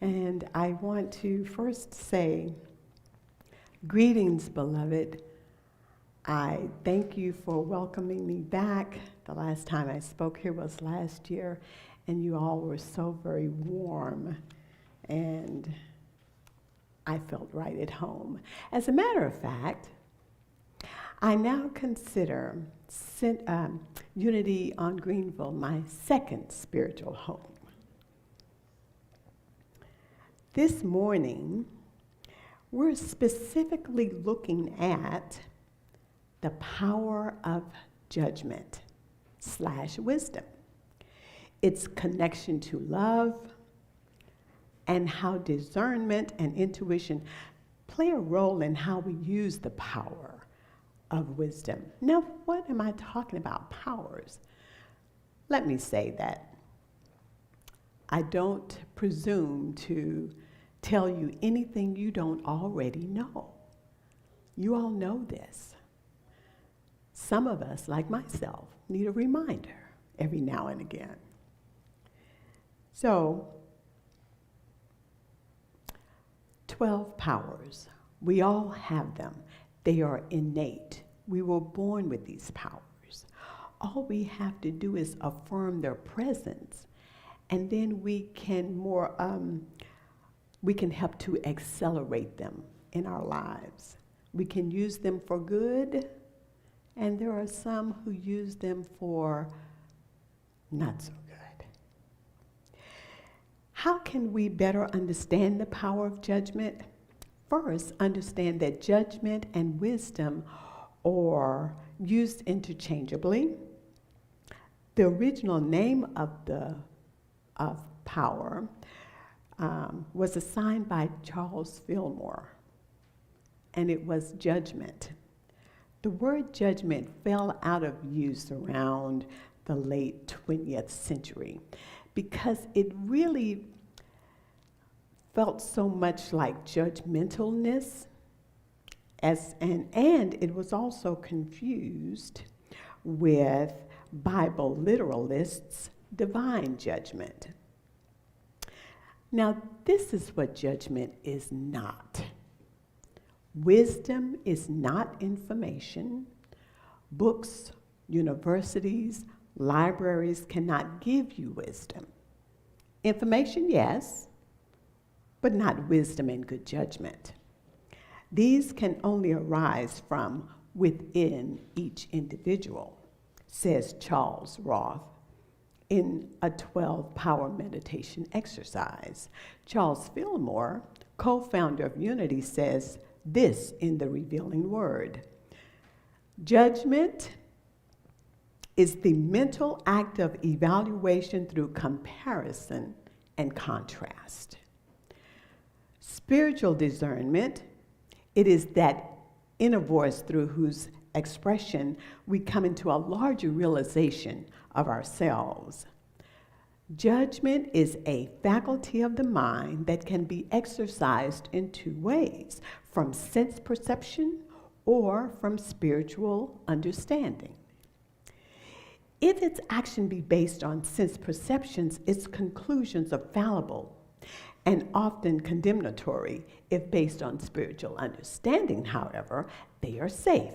And I want to first say, greetings, beloved. I thank you for welcoming me back. The last time I spoke here was last year, and you all were so very warm, and I felt right at home. As a matter of fact, I now consider Unity on Greenville my second spiritual home. This morning, we're specifically looking at the power of judgment / wisdom, its connection to love, and how discernment and intuition play a role in how we use the power of wisdom. Now, what am I talking about, powers? Let me say that I don't presume to tell you anything you don't already know. You all know this. Some of us, like myself, need a reminder every now and again. So, 12 powers. We all have them. They are innate. We were born with these powers. All we have to do is affirm their presence, and then we can help to accelerate them in our lives. We can use them for good, and there are some who use them for not so good. How can we better understand the power of judgment? First, understand that judgment and wisdom are used interchangeably. The original name of power was assigned by Charles Fillmore, and it was judgment. The word judgment fell out of use around the late 20th century because it really felt so much like judgmentalness, and it was also confused with Bible literalists' divine judgment. Now, this is what judgment is not. Wisdom is not information. Books, universities, libraries cannot give you wisdom. Information, yes, but not wisdom and good judgment. These can only arise from within each individual, says Charles Roth in a 12-power meditation exercise. Charles Fillmore, co-founder of Unity, says this in the Revealing Word: judgment is the mental act of evaluation through comparison and contrast. Spiritual discernment, it is that inner voice through whose expression we come into a larger realization of ourselves. Judgment is a faculty of the mind that can be exercised in two ways: from sense perception or from spiritual understanding. If its action be based on sense perceptions, its conclusions are fallible and often condemnatory. If based on spiritual understanding, however, they are safe.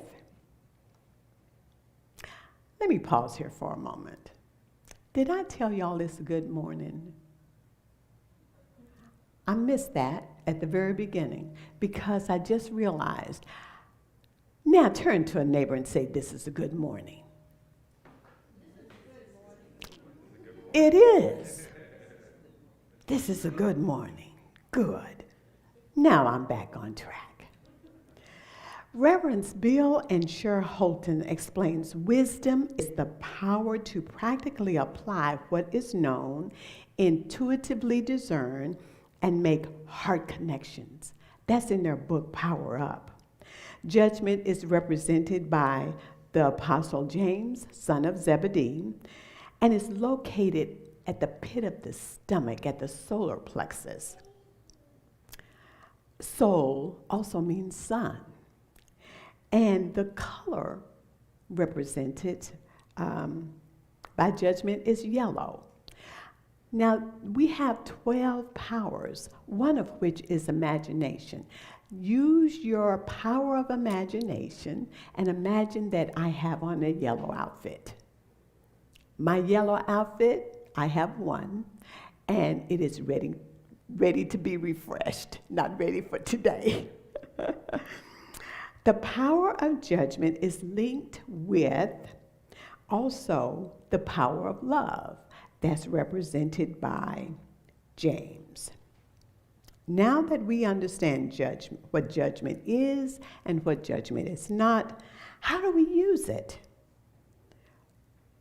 Let me pause here for a moment. Did I tell y'all it's good morning? I missed that at the very beginning because I just realized. Now turn to a neighbor and say, this is a good morning. It is. This is a good morning. Good. Now I'm back on track. Reverends Bill and Sher Holton explains wisdom is the power to practically apply what is known, intuitively discern, and make heart connections. That's in their book, Power Up. Judgment is represented by the Apostle James, son of Zebedee, and is located at the pit of the stomach, at the solar plexus. Soul also means sun. And the color represented by judgment is yellow. Now, we have 12 powers, one of which is imagination. Use your power of imagination and imagine that I have on a yellow outfit. My yellow outfit, I have one, and it is ready to be refreshed, not ready for today. The power of judgment is linked with also the power of love. That's represented by James. Now that we understand judgment, what judgment is and what judgment is not, how do we use it?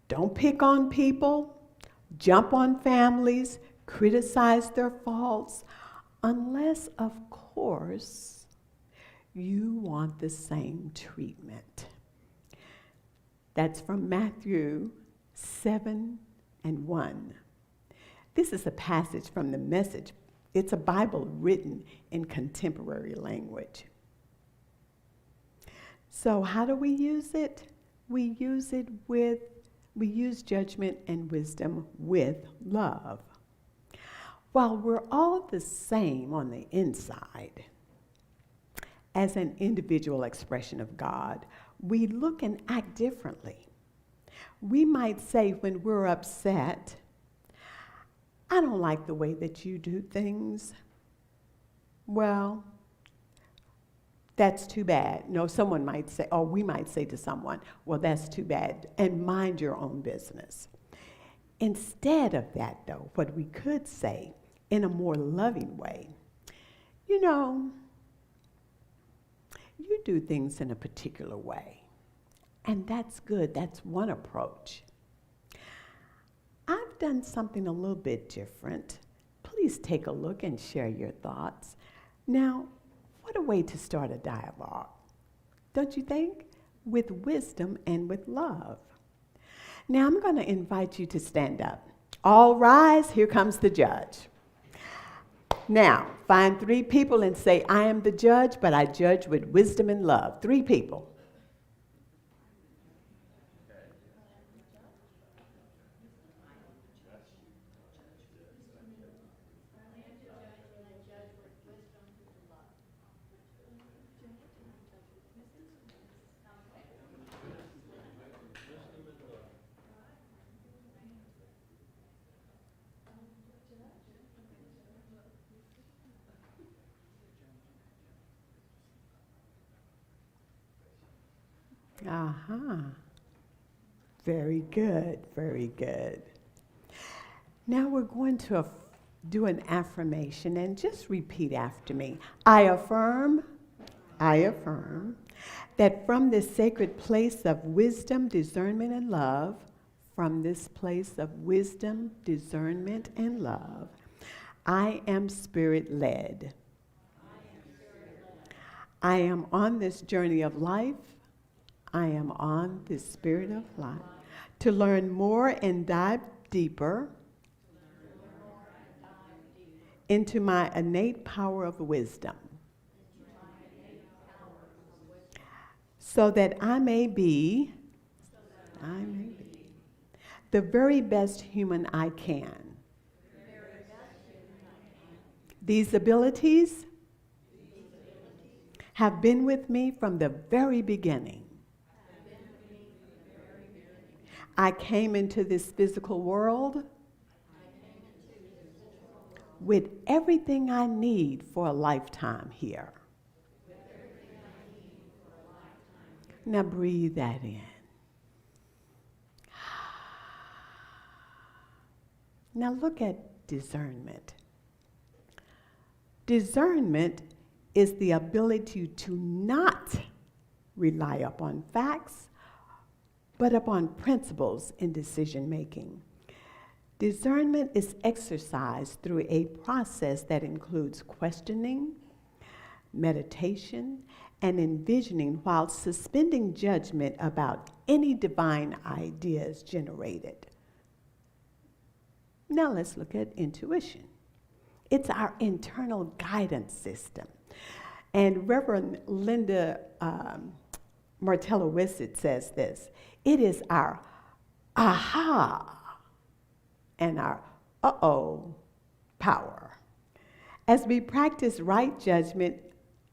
Don't pick on people, jump on families, criticize their faults, unless, of course, you want the same treatment. That's from Matthew 7:1. This is a passage from the Message. It's a Bible written in contemporary language. So how do we use it? We use judgment and wisdom with love. While we're all the same on the inside, as an individual expression of God, we look and act differently. We might say when we're upset, I don't like the way that you do things. Well, that's too bad. No, someone might say, or we might say to someone, well, that's too bad, and mind your own business. Instead of that, though, what we could say in a more loving way, you do things in a particular way, and that's good. That's one approach. I've done something a little bit different. Please take a look and share your thoughts. Now, what a way to start a dialogue, don't you think? With wisdom and with love. Now, I'm going to invite you to stand up. All rise, here comes the judge. Now, find 3 people and say, I am the judge, but I judge with wisdom and love. 3 people. Very good, very good. Now we're going to do an affirmation and just repeat after me. I affirm that from this sacred place of wisdom, discernment, and love, from this place of wisdom, discernment, and love, I am spirit-led. I am on this journey of life. I am on this spirit of life to learn more and dive deeper into my innate power of wisdom, so that I may be the very best human I can. These abilities have been with me from the very beginning. I came into this physical world with everything I need for a lifetime here. Now breathe that in. Now look at discernment. Discernment is the ability to not rely upon facts, but upon principles in decision making. Discernment is exercised through a process that includes questioning, meditation, and envisioning while suspending judgment about any divine ideas generated. Now let's look at intuition. It's our internal guidance system. And Reverend Linda Martella-Whitsett says this: it is our aha and our power. As we practice right judgment,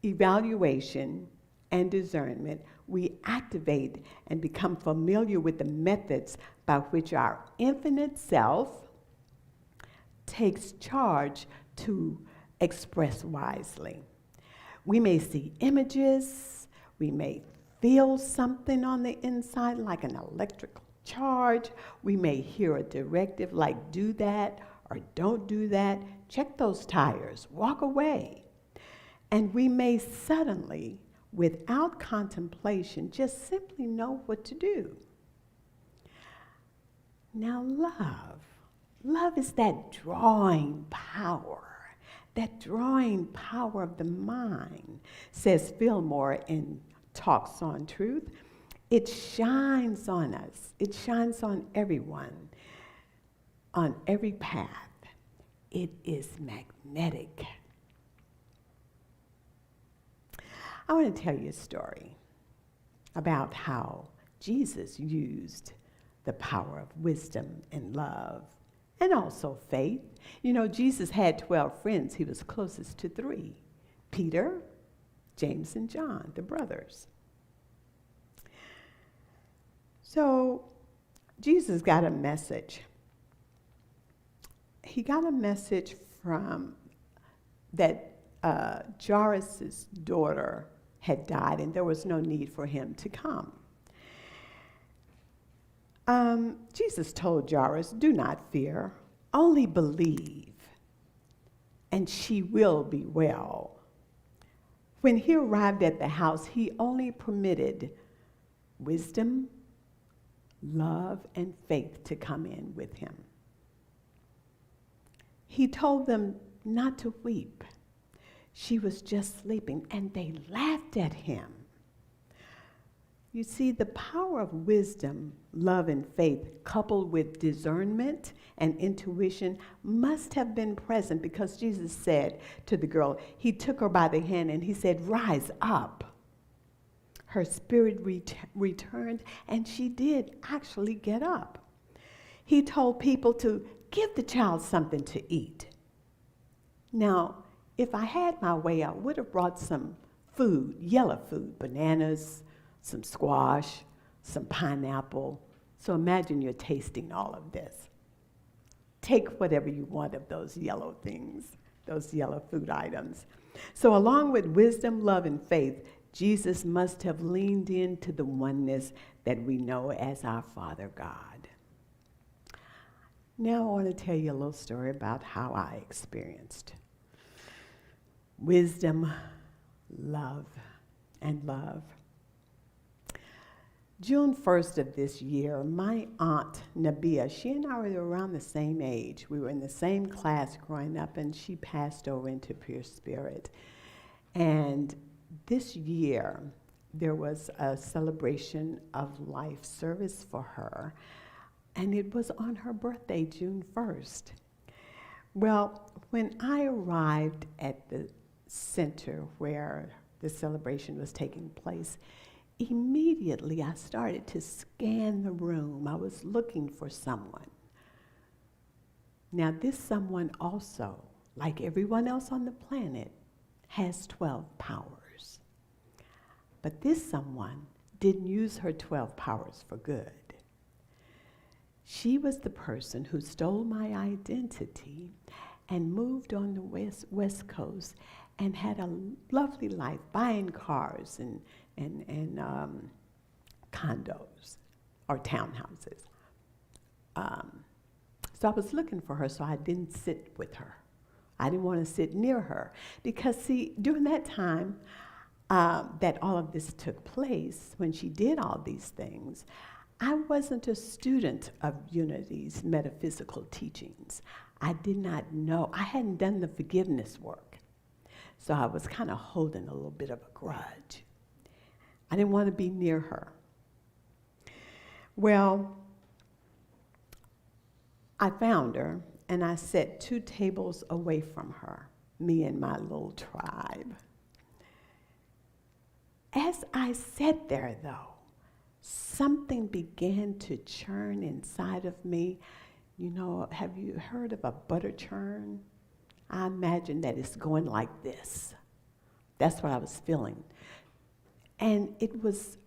evaluation, and discernment, we activate and become familiar with the methods by which our infinite self takes charge to express wisely. We may see images, we may feel something on the inside like an electrical charge, we may hear a directive like do that or don't do that, check those tires, walk away. And we may suddenly, without contemplation, just simply know what to do. Now love is that drawing power of the mind, says Fillmore in Talks on Truth. It shines on us. It shines on everyone, on every path. It is magnetic. I want to tell you a story about how Jesus used the power of wisdom and love and also faith. You know, Jesus had 12 friends. He was closest to 3, Peter, James, and John, the brothers. So Jesus got a message. He got a message from that Jairus' daughter had died and there was no need for him to come. Jesus told Jairus, do not fear, only believe, and she will be well. When he arrived at the house, he only permitted wisdom, love, and faith to come in with him. He told them not to weep. She was just sleeping, and they laughed at him. You see, the power of wisdom, love, and faith, coupled with discernment and intuition, must have been present because Jesus said to the girl, he took her by the hand and he said, rise up. Her spirit returned, and she did actually get up. He told people to give the child something to eat. Now, if I had my way, I would have brought some food, yellow food, bananas, some squash, some pineapple. So imagine you're tasting all of this. Take whatever you want of those yellow things, those yellow food items. So along with wisdom, love, and faith, Jesus must have leaned into the oneness that we know as our Father God. Now I want to tell you a little story about how I experienced wisdom, love, and love. June 1st of this year, my aunt, Nabia, she and I were around the same age. We were in the same class growing up, and she passed over into pure spirit. And this year, there was a celebration of life service for her, and it was on her birthday, June 1st. Well, when I arrived at the center where the celebration was taking place, immediately I started to scan the room. I was looking for someone. Now, this someone also, like everyone else on the planet, has 12 powers. But this someone didn't use her 12 powers for good. She was the person who stole my identity and moved on the West Coast and had a lovely life, buying cars and condos or townhouses. So I was looking for her, so I didn't sit with her. I didn't want to sit near her because, see, during that time that all of this took place, when she did all these things, I wasn't a student of Unity's metaphysical teachings. I did not know. I hadn't done the forgiveness work. So I was kind of holding a little bit of a grudge. I didn't want to be near her. Well, I found her, and I sat 2 tables away from her, me and my little tribe. As I sat there, though, something began to churn inside of me. You know, have you heard of a butter churn? I imagine that it's going like this. That's what I was feeling. And it was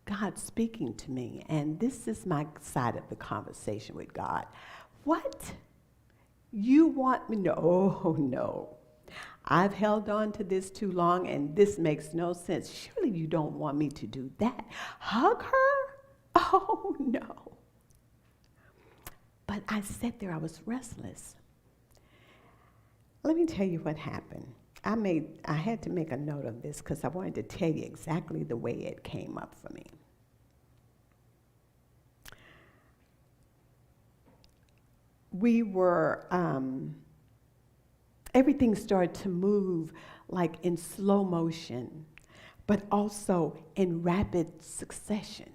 God speaking to me. And this is my side of the conversation with God. What? You want me? No, oh, no. I've held on to this too long, and this makes no sense. Surely you don't want me to do that. Hug her? Oh, no. But I sat there, I was restless. Let me tell you what happened. I had to make a note of this because I wanted to tell you exactly the way it came up for me. We were, everything started to move like in slow motion, but also in rapid succession.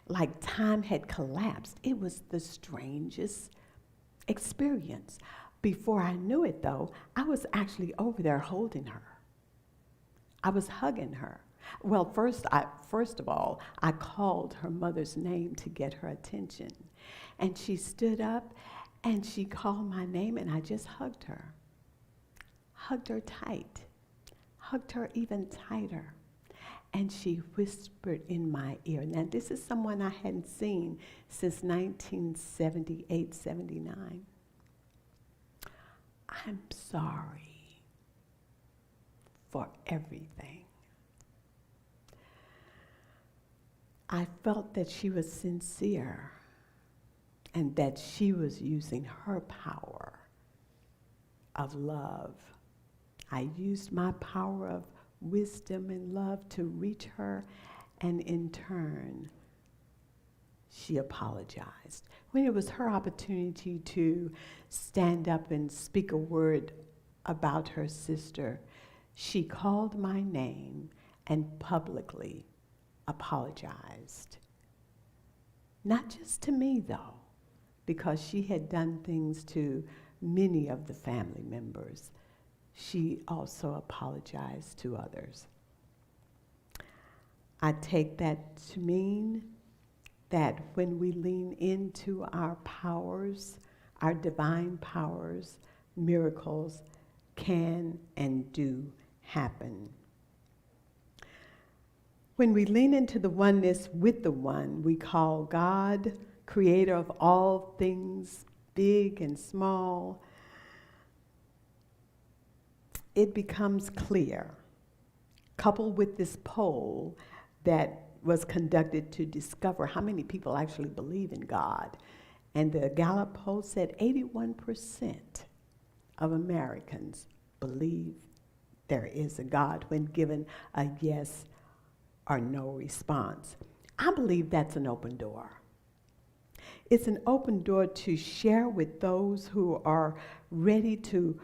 Like time had collapsed. It was the strangest experience. Before I knew it, though, I was actually over there holding her. I was hugging her. Well, first of all, I called her mother's name to get her attention. And she stood up and she called my name, and I just hugged her. Hugged her tight. Hugged her even tighter. And she whispered in my ear. Now, this is someone I hadn't seen since 1978, 79. I'm sorry for everything. I felt that she was sincere and that she was using her power of love. I used my power of wisdom and love to reach her, and in turn, she apologized. When it was her opportunity to stand up and speak a word about her sister, she called my name and publicly apologized. Not just to me, though, because she had done things to many of the family members. She also apologized to others. I take that to mean that when we lean into our powers, our divine powers, miracles can and do happen. When we lean into the oneness with the one we call God, creator of all things, big and small, it becomes clear, coupled with this poll that was conducted to discover how many people actually believe in God. And the Gallup poll said 81% of Americans believe there is a God when given a yes or no response. I believe that's an open door. It's an open door to share with those who are ready to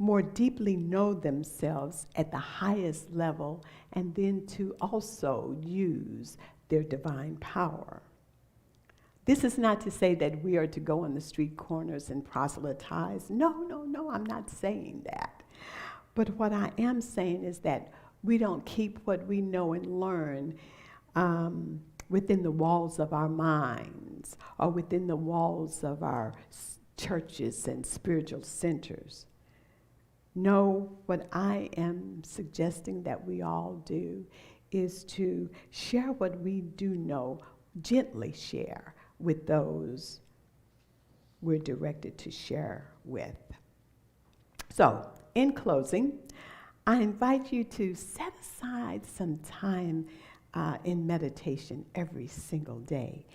more deeply know themselves at the highest level, and then to also use their divine power. This is not to say that we are to go on the street corners and proselytize. No, I'm not saying that. But what I am saying is that we don't keep what we know and learn within the walls of our minds or within the walls of our churches and spiritual centers. No, what I am suggesting that we all do is to share what we do know, gently share with those we're directed to share with. So, in closing, I invite you to set aside some time in meditation every single day,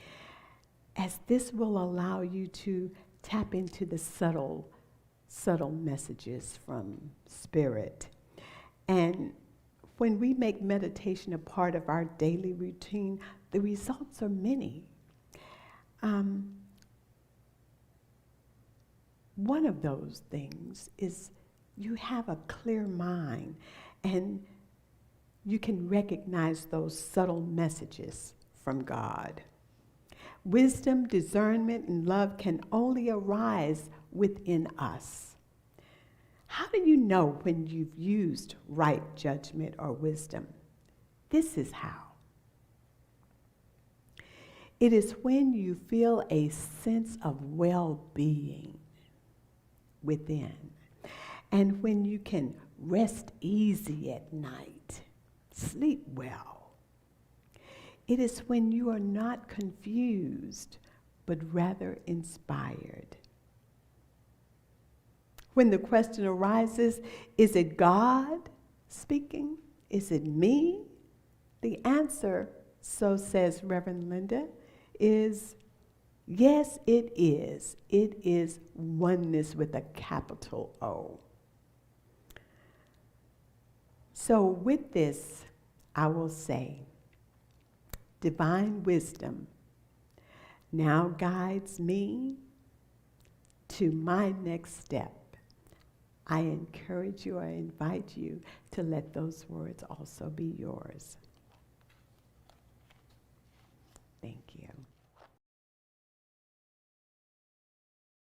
as this will allow you to tap into the subtle messages from Spirit. And when we make meditation a part of our daily routine, the results are many. One of those things is you have a clear mind, and you can recognize those subtle messages from God. Wisdom, discernment, and love can only arise within us. How do you know when you've used right judgment or wisdom? This is how. It is when you feel a sense of well-being within, and when you can rest easy at night, sleep well. It is when you are not confused, but rather inspired. When the question arises, is it God speaking? Is it me? The answer, so says Reverend Linda, is yes, it is. It is oneness with a capital O. So with this, I will say, divine wisdom now guides me to my next step. I encourage you, I invite you to let those words also be yours.